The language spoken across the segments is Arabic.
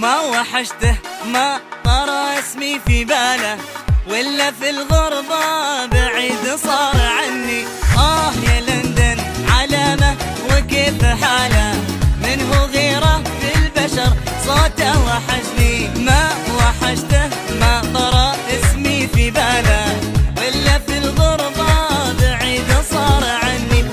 ما وحشته ما طرى اسمي في باله، ولا في الغربة بعيد صار عني. يا لندن علامة وكيف حاله، منه غيره في البشر صوته وحشني. ما وحشته ما طرى اسمي في باله، ولا في الغربة بعيد صار عني.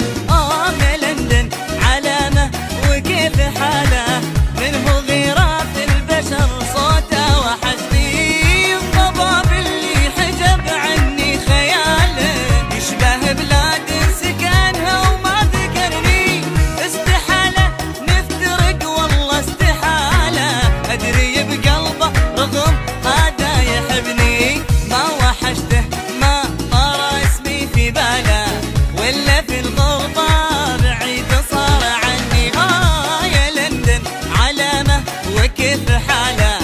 يا لندن علامة وكيف حاله، منه غيره في البشر صوته وحشني. الضباب اللي حجب عني خياله، يشبه بلاد سكنها وما ذكرني. استحالة نفترق والله استحالة، أدري بقلبه رغم هذا يحبني. ما وحشته ما طرى اسمي في باله، ولا في الغربة بعيد صار عني. يا لندن علامة وكيف حاله،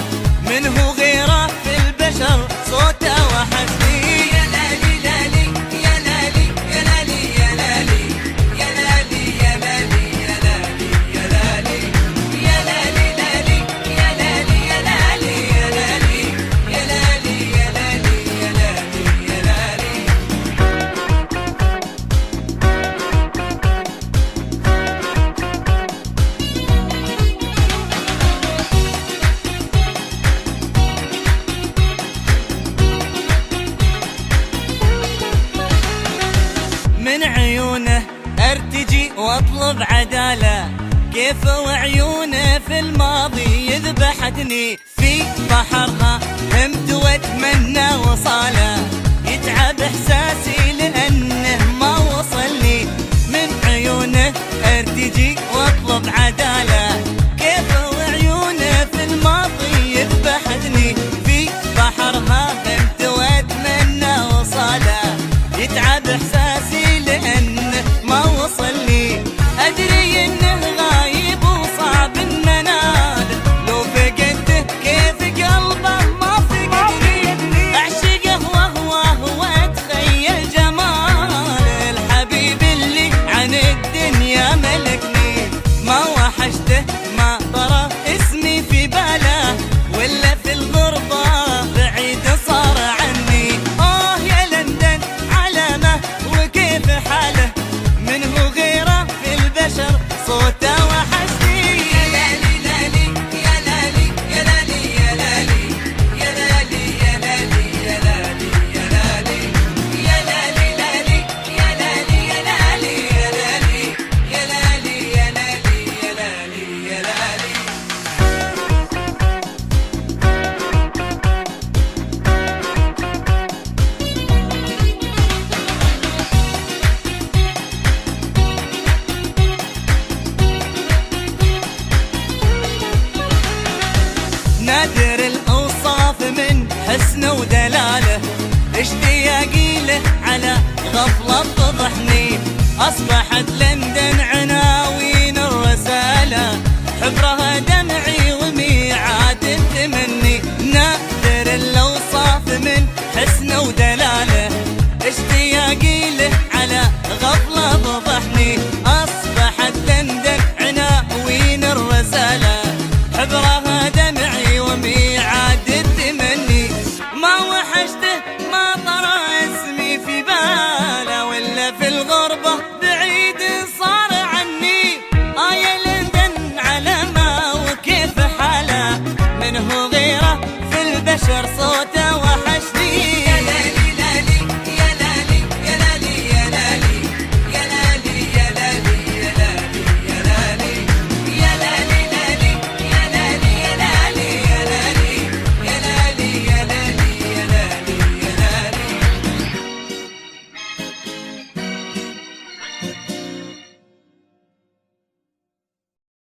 منه غيره في البشر صوته وحشني. يا لالي لالي يا لالي يا لالي يا لالي يا لالي يا لالي يا لالي يا لالي يا لالي يا لالي يا لالي يا لالي يا لالي يا لالي يا لالي يا لالي. من عيونه ارتجي واطلب عداله، كيف وعيونه في الماضي يذبحتني. في بحرها همت واتمنى وصاله، يتعب احساسي لانه ما وصلني. من عيونه ارتجي واطلب عداله، كيف وعيونه في الماضي يذبحتني. في بحرها همت واتمنى وصاله، يتعب احساسي لانه ما وصلني. ادري انه غايب وصعب المنال، لو فقدته كيف قلبه ما فقدني. اعشقه وهو اتخيل جمال الحبيب اللي عن الدنيا ملكني. ما وحشته ما طرى اسمي في باله، ولا في الغربة بعيد صار عني. يا لندن علامة وكيف حاله، منه غيره في البشر صوته وحشني. يا لالي لالي يا لالي يا لالي يا لالي يا لالي يا لالي يا لالي يا لالي يا لالي لالي يا لالي يا لالي يا لالي يا لالي يا لالي يا لالي يا لالي. نادر الأوصاف من حسنه ودلاله، اشتياقي له على غفلة تضحني. أصبحت لندن عناوين الرسالة، حبرها دمعي وميعاد التمني. نادر الأوصاف من حسنه ودلاله، اشتياقي له على غفلة تضحني. أصبحت لندن عناوين الرسالة، حبرها دمعي وميعاد التمني. ما وحشته ما طرى اسمي في باله، ولا في الغربة